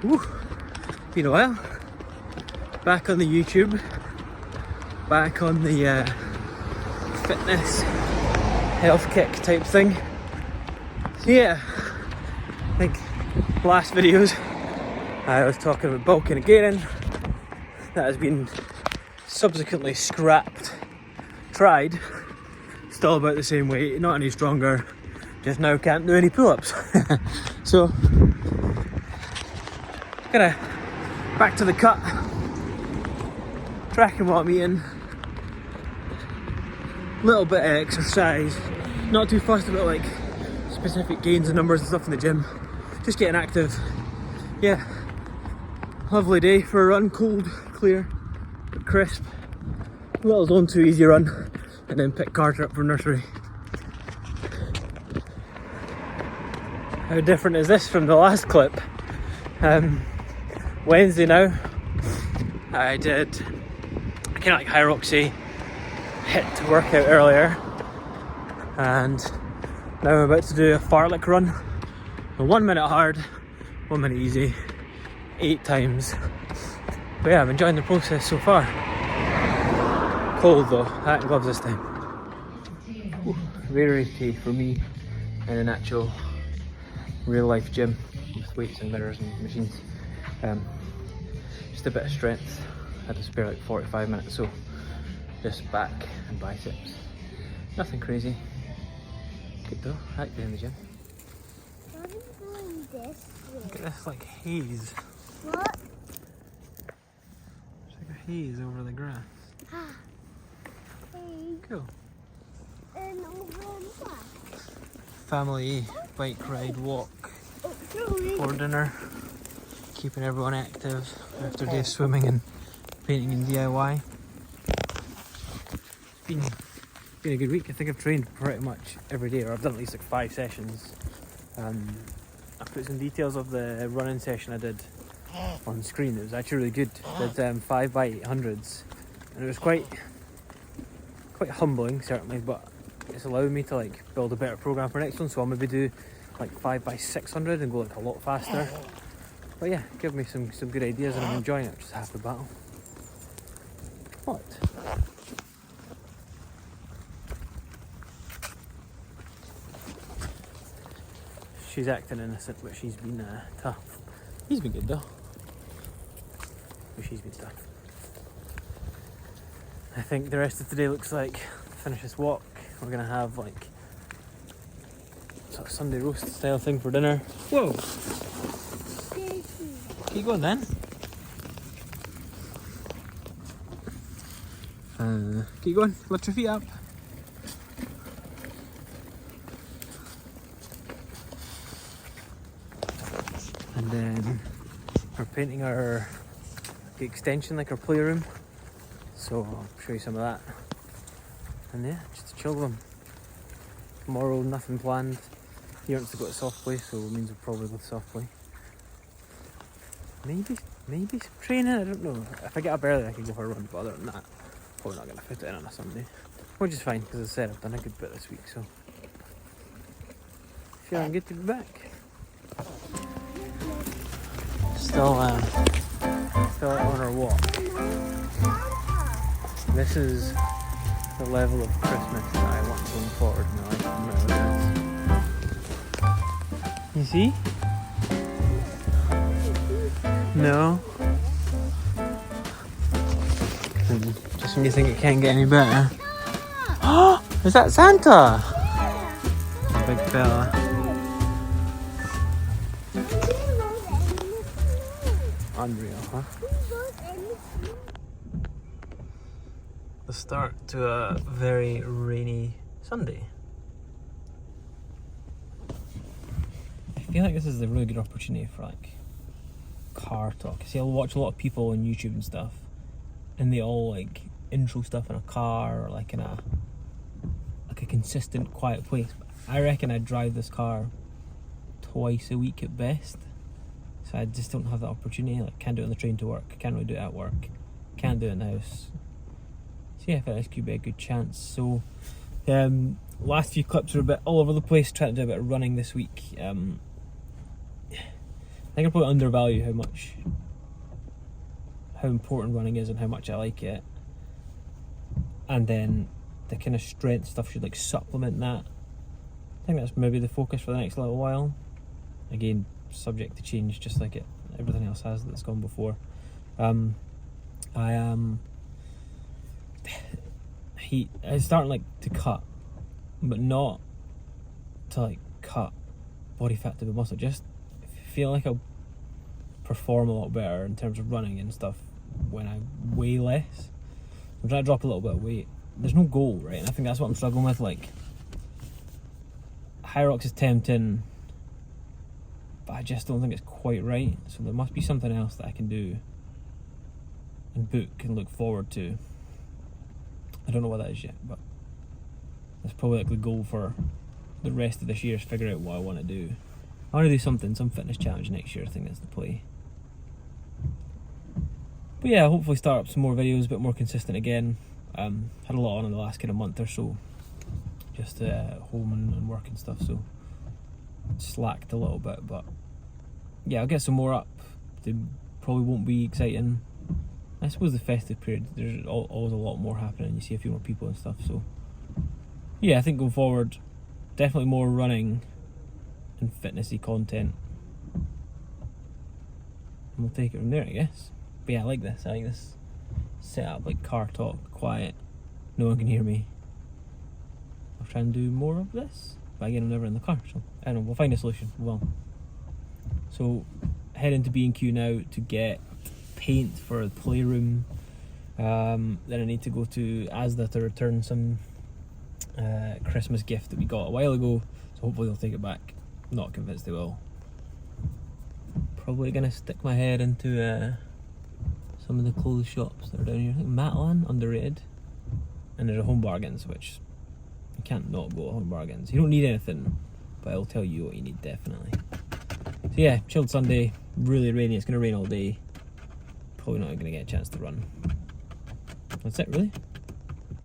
Whew, been a while. Back on the YouTube, back on the fitness, health kick type thing. So yeah, I think last videos I was talking about bulking and gaining. That has been subsequently scrapped, tried, still about the same weight, not any stronger, just now can't do any pull-ups. So, kinda back to the cut, tracking what I'm eating, little bit of exercise, not too fussed about like specific gains and numbers and stuff in the gym, just getting active. Yeah, lovely day for a run, cold, clear, but crisp. A little zone 2 easy run, and then pick Carter up from nursery. How different is this from the last clip? Wednesday now, I did kind of like high roxy HIIT workout earlier, and now I'm about to do a fartlek run. A 1 minute hard, 1 minute easy, 8 times. But yeah, I'm enjoying the process so far. Cold though, hat and gloves this time. Ooh, very risky for me in an actual real life gym with weights and mirrors and machines. Just a bit of strength. I had to spare like 45 minutes, so just back and biceps. Nothing crazy. Good though, I like being in the gym. What is going this way? Look at this like haze. What? It's like a haze over the grass. Hey, Cool. and over that. Family bike ride walk Oh, sorry. for dinner. Keeping everyone active after a day of swimming and painting and DIY. It's been a good week. I think I've trained pretty much every day, or I've done at least like 5 sessions. I put some details of the running session I did on screen. It was actually really good. I did 5 by 800s, and it was quite humbling certainly, but it's allowed me to like build a better program for next one. So I'll maybe do like 5 by 600 and go like a lot faster. But yeah, give me some good ideas, and I'm enjoying it, which is half the battle. What? She's acting innocent, but she's been tough. He's been good though. But she's been tough. I think the rest of today looks like finish this walk. We're gonna have like sort of Sunday roast style thing for dinner. Whoa! Keep going then. Keep going. Lift your feet up. And then we're painting our extension, like our playroom. So I'll show you some of that. And yeah, just a chill one. Tomorrow, nothing planned. He wants to go to soft play, so it means we'll probably go to soft play. Maybe some training, I don't know. If I get up early I can go for a run, but other than that, probably not going to fit it in on a Sunday. Which is fine, because as I said, I've done a good bit this week, so feeling good to be back. Still on our walk. This is the level of Christmas that I want going forward in my life. You see? No. Just when you think it can't get any better. Oh, is that Santa? Big fella. Unreal, huh? The start to a very rainy Sunday. I feel like this is a really good opportunity for like car talk. See, I'll watch a lot of people on YouTube and stuff, and they all like intro stuff in a car or like in a consistent quiet place. I reckon I drive this car twice a week at best, so I just don't have that opportunity. Like, can't do it on the train to work, can't really do it at work, can't do it in the house. So yeah, I thought this could be a good chance. So last few clips are a bit all over the place, trying to do a bit of running this week. I think I probably undervalue how important running is and how much I like it. And then the kind of strength stuff should like supplement that. I think that's maybe the focus for the next little while. Again, subject to change, just like everything else has that's gone before. I am. It's starting like to cut, but not to like cut body fat to the muscle. Just feel like I'll perform a lot better in terms of running and stuff when I weigh less. I'm trying to drop a little bit of weight. There's no goal, right? And I think that's what I'm struggling with. Like, Hyrox is tempting, but I just don't think it's quite right. So there must be something else that I can do and book and look forward to. I don't know what that is yet, but that's probably like the goal for the rest of this year, is figure out what I want to do. I want to do something, some fitness challenge next year. I think that's the play. But yeah, hopefully start up some more videos, a bit more consistent again. Had a lot on in the last kind of month or so, just home and work and stuff, so slacked a little bit. But yeah, I'll get some more up. They probably won't be exciting. I suppose the festive period, there's always a lot more happening. You see a few more people and stuff. So yeah, I think going forward, definitely more running and fitnessy content, and we'll take it from there, I guess. But yeah, I like this. I like this setup, like car talk, quiet, no one can hear me. I'll try and do more of this, but again, I'm never in the car, so I don't know, we'll find a solution. Well, so head into B&Q now to get paint for the playroom. Then I need to go to Asda to return some Christmas gift that we got a while ago, so hopefully they'll take it back. Not convinced they will. Probably gonna stick my head into some of the clothes shops that are down here. I think Matalan, underrated, and there's a Home Bargains, which you can't not go to Home Bargains. You don't need anything, but I'll tell you what you need, definitely. So yeah, chilled Sunday, really rainy. It's gonna rain all day. Probably not gonna get a chance to run. That's it, really.